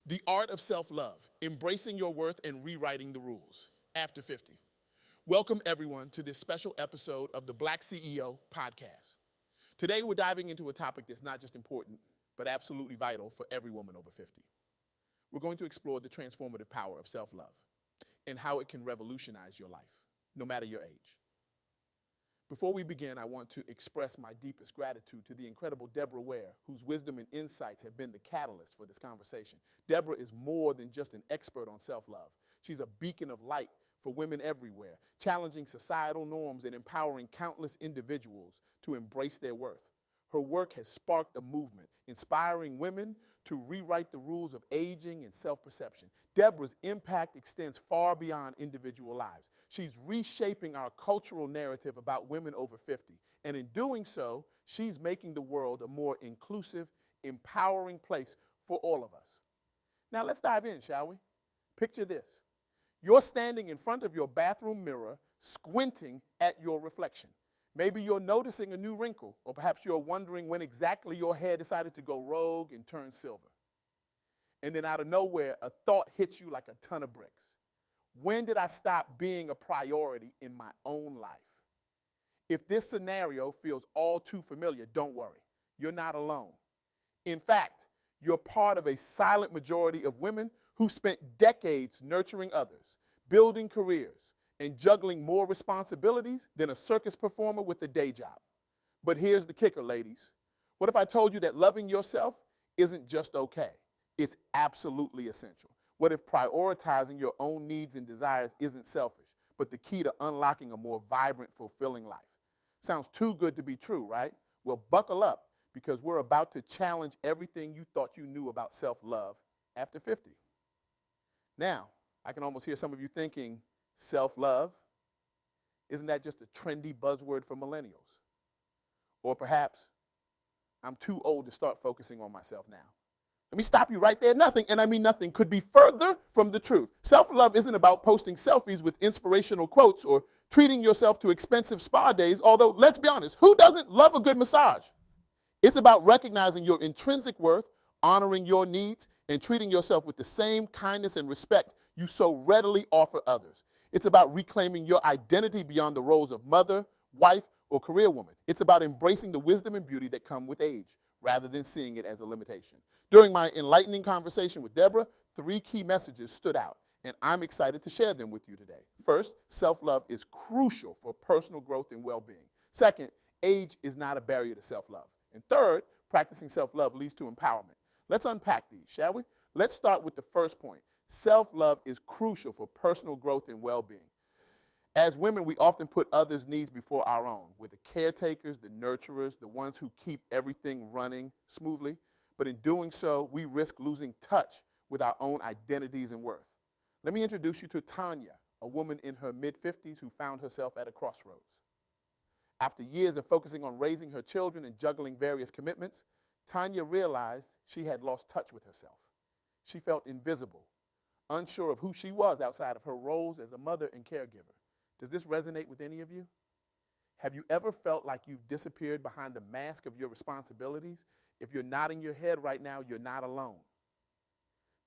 The Art of Self-Love, Embracing Your Worth and Rewriting the Rules, after 50. Welcome, everyone, to this special episode of the Black CEO Podcast. Today, we're diving into a topic that's not just important, but absolutely vital for every woman over 50. We're going to explore the transformative power of self-love and how it can revolutionize your life, no matter your age. Before we begin, I want to express my deepest gratitude to the incredible Deborah Ware, whose wisdom and insights have been the catalyst for this conversation. Deborah is more than just an expert on self-love. She's a beacon of light for women everywhere, challenging societal norms and empowering countless individuals to embrace their worth. Her work has sparked a movement, inspiring women to rewrite the rules of aging and self-perception. Deborah's impact extends far beyond individual lives. She's reshaping our cultural narrative about women over 50. And in doing so, she's making the world a more inclusive, empowering place for all of us. Now let's dive in, shall we? Picture this. You're standing in front of your bathroom mirror, squinting at your reflection. Maybe you're noticing a new wrinkle, or perhaps you're wondering when exactly your hair decided to go rogue and turn silver. And then out of nowhere, a thought hits you like a ton of bricks. When did I stop being a priority in my own life? If this scenario feels all too familiar, don't worry. You're not alone. In fact, you're part of a silent majority of women who spent decades nurturing others, building careers, and juggling more responsibilities than a circus performer with a day job. But here's the kicker, ladies. What if I told you that loving yourself isn't just okay? It's absolutely essential. What if prioritizing your own needs and desires isn't selfish, but the key to unlocking a more vibrant, fulfilling life? Sounds too good to be true, right? Well, buckle up, because we're about to challenge everything you thought you knew about self-love after 50. Now, I can almost hear some of you thinking, self-love? Isn't that just a trendy buzzword for millennials? Or perhaps, I'm too old to start focusing on myself now. Let me stop you right there. Nothing, and I mean nothing, could be further from the truth. Self-love isn't about posting selfies with inspirational quotes or treating yourself to expensive spa days, although, let's be honest, who doesn't love a good massage? It's about recognizing your intrinsic worth, honoring your needs, and treating yourself with the same kindness and respect you so readily offer others. It's about reclaiming your identity beyond the roles of mother, wife, or career woman. It's about embracing the wisdom and beauty that come with age, rather than seeing it as a limitation. During my enlightening conversation with Deborah, 3 key messages stood out, and I'm excited to share them with you today. First, self-love is crucial for personal growth and well-being. Second, age is not a barrier to self-love. And third, practicing self-love leads to empowerment. Let's unpack these, shall we? Let's start with the first point. Self-love is crucial for personal growth and well-being. As women, we often put others' needs before our own. We're the caretakers, the nurturers, the ones who keep everything running smoothly. But in doing so, we risk losing touch with our own identities and worth. Let me introduce you to Tania, a woman in her mid-50s who found herself at a crossroads. After years of focusing on raising her children and juggling various commitments, Tania realized she had lost touch with herself. She felt invisible, unsure of who she was outside of her roles as a mother and caregiver. Does this resonate with any of you? Have you ever felt like you've disappeared behind the mask of your responsibilities? If you're nodding your head right now, you're not alone.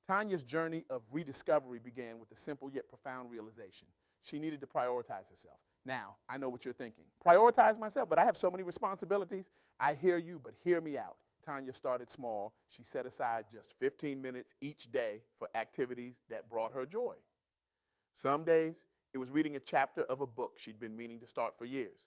Tania's journey of rediscovery began with a simple yet profound realization. She needed to prioritize herself. Now, I know what you're thinking. Prioritize myself, but I have so many responsibilities. I hear you, but hear me out. Tania started small. She set aside just 15 minutes each day for activities that brought her joy. Some days, it was reading a chapter of a book she'd been meaning to start for years.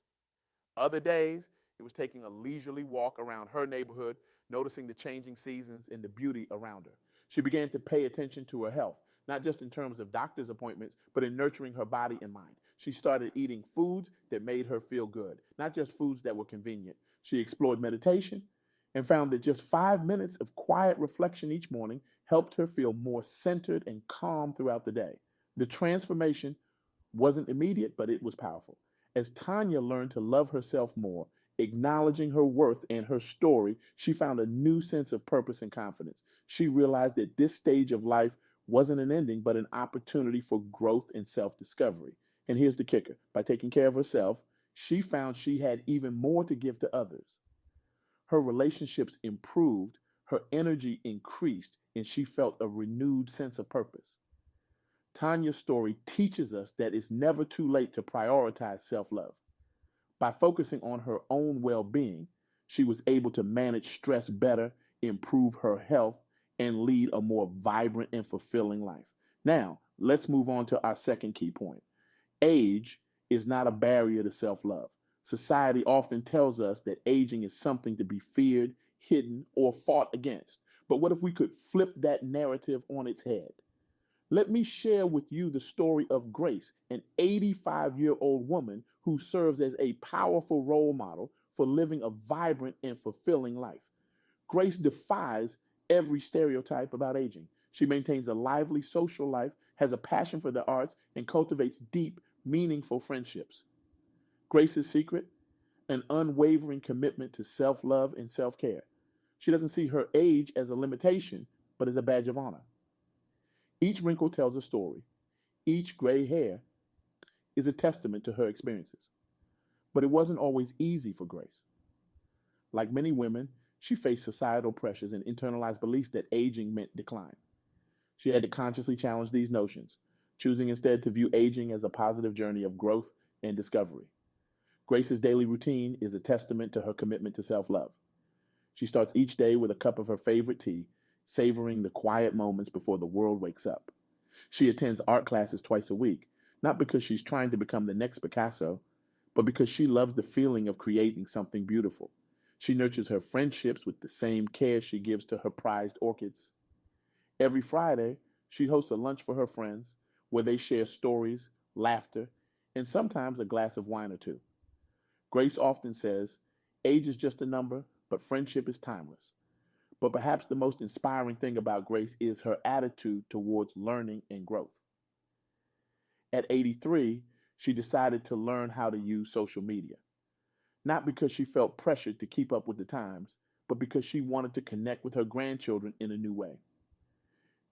Other days, it was taking a leisurely walk around her neighborhood, noticing the changing seasons and the beauty around her. She began to pay attention to her health, not just in terms of doctor's appointments, but in nurturing her body and mind. She started eating foods that made her feel good, not just foods that were convenient. She explored meditation and found that just 5 minutes of quiet reflection each morning helped her feel more centered and calm throughout the day. The transformation wasn't immediate, but it was powerful. As Tania learned to love herself more, acknowledging her worth and her story, she found a new sense of purpose and confidence. She realized that this stage of life wasn't an ending, but an opportunity for growth and self-discovery. And here's the kicker. By taking care of herself, she found she had even more to give to others. Her relationships improved, her energy increased, and she felt a renewed sense of purpose. Tanya's story teaches us that it's never too late to prioritize self love. By focusing on her own well being, she was able to manage stress better, improve her health, and lead a more vibrant and fulfilling life. Now, let's move on to our second key point. Age is not a barrier to self love. Society often tells us that aging is something to be feared, hidden, or fought against. But what if we could flip that narrative on its head? Let me share with you the story of Grace, an 85-year-old woman who serves as a powerful role model for living a vibrant and fulfilling life. Grace defies every stereotype about aging. She maintains a lively social life, has a passion for the arts, and cultivates deep, meaningful friendships. Grace's secret? An unwavering commitment to self love and self care. She doesn't see her age as a limitation, but as a badge of honor. Each wrinkle tells a story. Each gray hair is a testament to her experiences. But it wasn't always easy for Grace. Like many women, she faced societal pressures and internalized beliefs that aging meant decline. She had to consciously challenge these notions, choosing instead to view aging as a positive journey of growth and discovery. Grace's daily routine is a testament to her commitment to self love. She starts each day with a cup of her favorite tea, savoring the quiet moments before the world wakes up. She attends art classes twice a week, not because she's trying to become the next Picasso, but because she loves the feeling of creating something beautiful. She nurtures her friendships with the same care she gives to her prized orchids. Every Friday, she hosts a lunch for her friends where they share stories, laughter, and sometimes a glass of wine or two. Grace often says, age is just a number, but friendship is timeless. But perhaps the most inspiring thing about Grace is her attitude towards learning and growth. At 83, she decided to learn how to use social media, not because she felt pressured to keep up with the times, but because she wanted to connect with her grandchildren in a new way.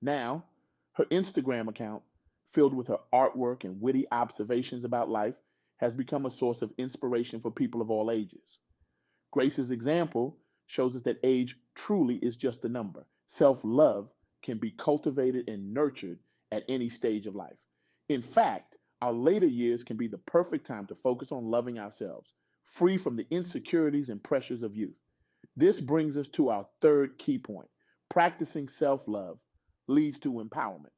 Now, her Instagram account, filled with her artwork and witty observations about life, has become a source of inspiration for people of all ages. Grace's example shows us that age truly is just a number. Self love can be cultivated and nurtured at any stage of life. In fact, our later years can be the perfect time to focus on loving ourselves, free from the insecurities and pressures of youth. This brings us to our third key point. Practicing self love leads to empowerment.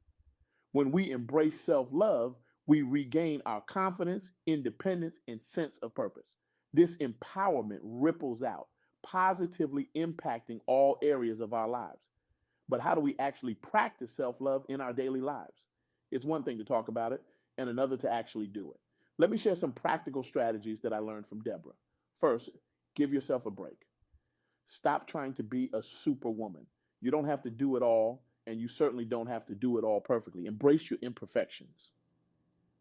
When we embrace self love, we regain our confidence, independence, and sense of purpose. This empowerment ripples out, positively impacting all areas of our lives. But how do we actually practice self love in our daily lives? It's one thing to talk about it, and another to actually do it. Let me share some practical strategies that I learned from Deborah. First, give yourself a break. Stop trying to be a superwoman. You don't have to do it all, and you certainly don't have to do it all perfectly. Embrace your imperfections.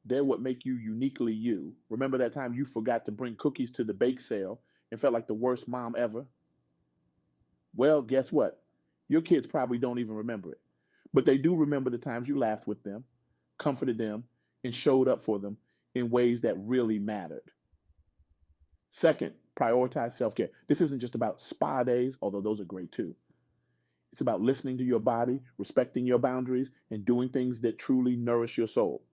They're what make you uniquely you. Remember that time you forgot to bring cookies to the bake sale and felt like the worst mom ever? Well, guess what? Your kids probably don't even remember it. But they do remember the times you laughed with them, comforted them, and showed up for them in ways that really mattered. Second, prioritize self care. This isn't just about spa days, although those are great too. It's about listening to your body, respecting your boundaries, and doing things that truly nourish your soul.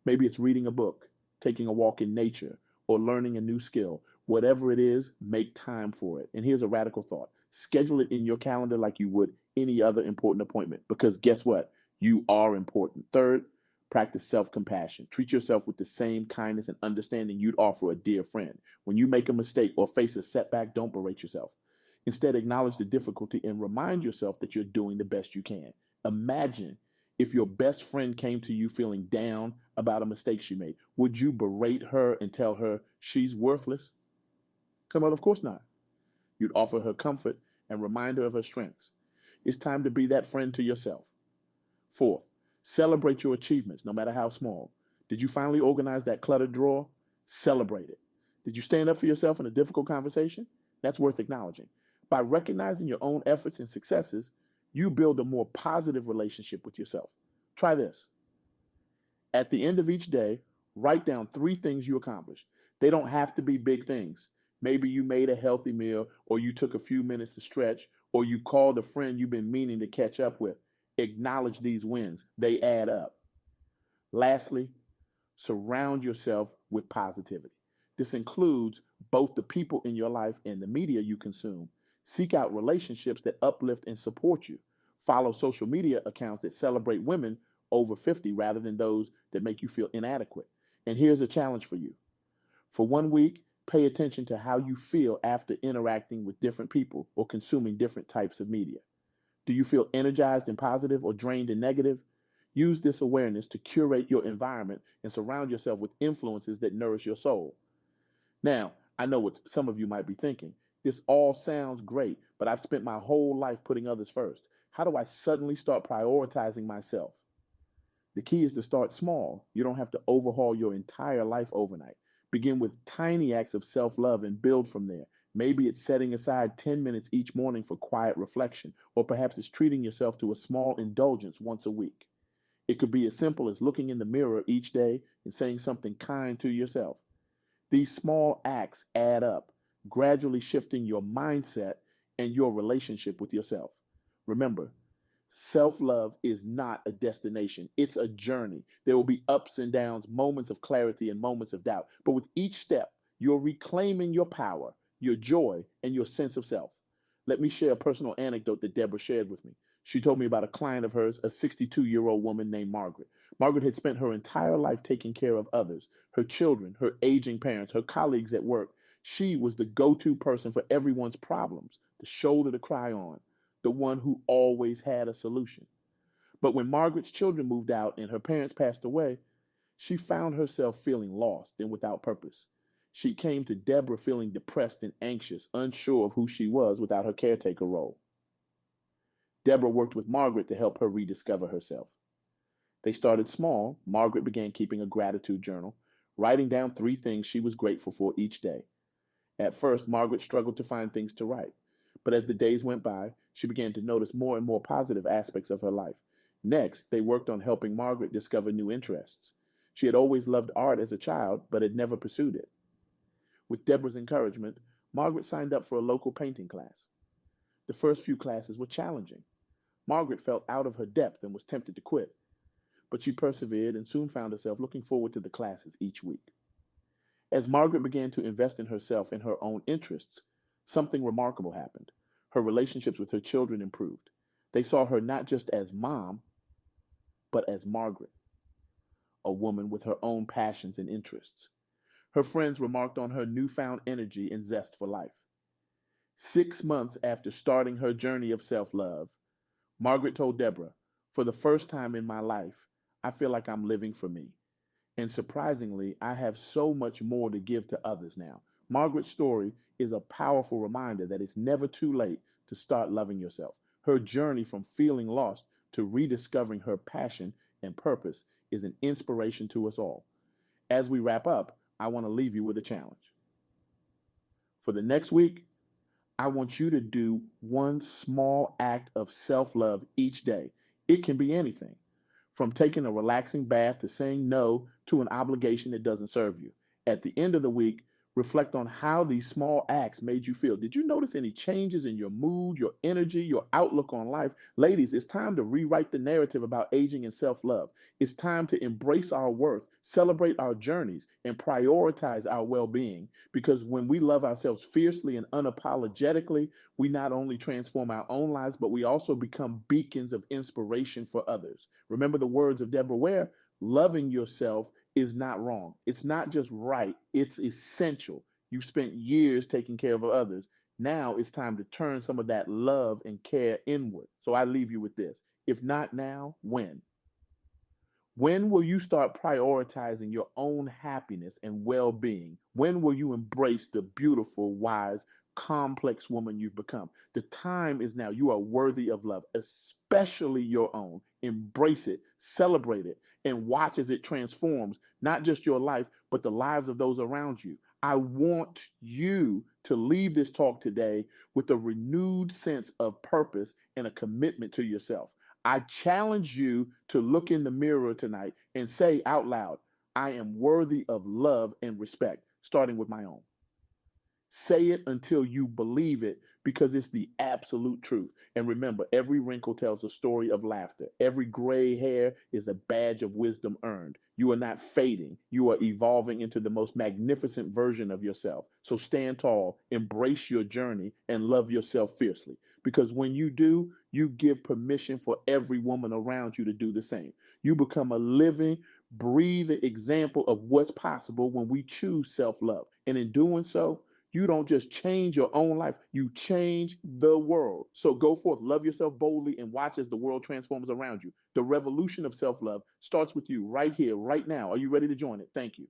Maybe it's reading a book, taking a walk in nature, or learning a new skill. Whatever it is, make time for it. And here's a radical thought. Schedule it in your calendar like you would any other important appointment, because guess what? You are important. Third, practice self-compassion. Treat yourself with the same kindness and understanding you'd offer a dear friend. When you make a mistake or face a setback, don't berate yourself. Instead, acknowledge the difficulty and remind yourself that you're doing the best you can. Imagine if your best friend came to you feeling down about a mistake she made. Would you berate her and tell her she's worthless? Come on, of course not. You'd offer her comfort and remind her of her strengths. It's time to be that friend to yourself. Fourth, celebrate your achievements, no matter how small. Did you finally organize that cluttered drawer? Celebrate it. Did you stand up for yourself in a difficult conversation? That's worth acknowledging. By recognizing your own efforts and successes, you build a more positive relationship with yourself. Try this. At the end of each day, write down 3 things you accomplished. They don't have to be big things. Maybe you made a healthy meal, or you took a few minutes to stretch, or you called a friend you've been meaning to catch up with. Acknowledge these wins. They add up. Lastly, surround yourself with positivity. This includes both the people in your life and the media you consume. Seek out relationships that uplift and support you. Follow social media accounts that celebrate women over 50 rather than those that make you feel inadequate. And here's a challenge for you. For 1 week, pay attention to how you feel after interacting with different people or consuming different types of media. Do you feel energized and positive or drained and negative? Use this awareness to curate your environment and surround yourself with influences that nourish your soul. Now, I know what some of you might be thinking. This all sounds great, but I've spent my whole life putting others first. How do I suddenly start prioritizing myself? The key is to start small. You don't have to overhaul your entire life overnight. Begin with tiny acts of self love and build from there. Maybe it's setting aside 10 minutes each morning for quiet reflection, or perhaps it's treating yourself to a small indulgence once a week. It could be as simple as looking in the mirror each day and saying something kind to yourself. These small acts add up, gradually shifting your mindset and your relationship with yourself. Remember, self-love is not a destination. It's a journey. There will be ups and downs, moments of clarity and moments of doubt. But with each step, you're reclaiming your power, your joy, and your sense of self. Let me share a personal anecdote that Deborah shared with me. She told me about a client of hers, a 62-year-old woman named Margaret. Margaret had spent her entire life taking care of others, her children, her aging parents, her colleagues at work. She was the go-to person for everyone's problems, the shoulder to cry on, the one who always had a solution. But when Margaret's children moved out and her parents passed away, she found herself feeling lost and without purpose. She came to Deborah feeling depressed and anxious, unsure of who she was without her caretaker role. Deborah worked with Margaret to help her rediscover herself. They started small. Margaret began keeping a gratitude journal, writing down 3 things she was grateful for each day. At first, Margaret struggled to find things to write. But as the days went by, she began to notice more and more positive aspects of her life. Next, they worked on helping Margaret discover new interests. She had always loved art as a child, but had never pursued it. With Deborah's encouragement, Margaret signed up for a local painting class. The first few classes were challenging. Margaret felt out of her depth and was tempted to quit. But she persevered and soon found herself looking forward to the classes each week. As Margaret began to invest in herself and her own interests, something remarkable happened. Her relationships with her children improved. They saw her not just as mom, but as Margaret, a woman with her own passions and interests. Her friends remarked on her newfound energy and zest for life. 6 months after starting her journey of self-love, Margaret told Deborah, "For the first time in my life, I feel like I'm living for me. And surprisingly, I have so much more to give to others now." Margaret's story is a powerful reminder that it's never too late to start loving yourself. Her journey from feeling lost to rediscovering her passion and purpose is an inspiration to us all. As we wrap up, I want to leave you with a challenge. For the next week, I want you to do one small act of self-love each day. It can be anything, from taking a relaxing bath to saying no to an obligation that doesn't serve you. At the end of the week, reflect on how these small acts made you feel. Did you notice any changes in your mood, your energy, your outlook on life? Ladies, it's time to rewrite the narrative about aging and self-love. It's time to embrace our worth, celebrate our journeys, and prioritize our well-being. Because when we love ourselves fiercely and unapologetically, we not only transform our own lives, but we also become beacons of inspiration for others. Remember the words of Deborah Ware: loving yourself is not wrong. It's not just right, it's essential. You've spent years taking care of others. Now it's time to turn some of that love and care inward. So I leave you with this. If not now, when? When will you start prioritizing your own happiness and well-being? When will you embrace the beautiful, wise, complex woman you've become? The time is now. You are worthy of love, especially your own. Embrace it, celebrate it, and watch as it transforms not just your life, but the lives of those around you. I want you to leave this talk today with a renewed sense of purpose and a commitment to yourself. I challenge you to look in the mirror tonight and say out loud, "I am worthy of love and respect," starting with my own. Say it until you believe it, because it's the absolute truth. And remember, every wrinkle tells a story of laughter. Every gray hair is a badge of wisdom earned. You are not fading. You are evolving into the most magnificent version of yourself. So stand tall, embrace your journey, and love yourself fiercely. Because when you do, you give permission for every woman around you to do the same. You become a living, breathing example of what's possible when we choose self-love. And in doing so, you don't just change your own life, you change the world. So go forth, love yourself boldly, and watch as the world transforms around you. The revolution of self-love starts with you right here, right now. Are you ready to join it? Thank you.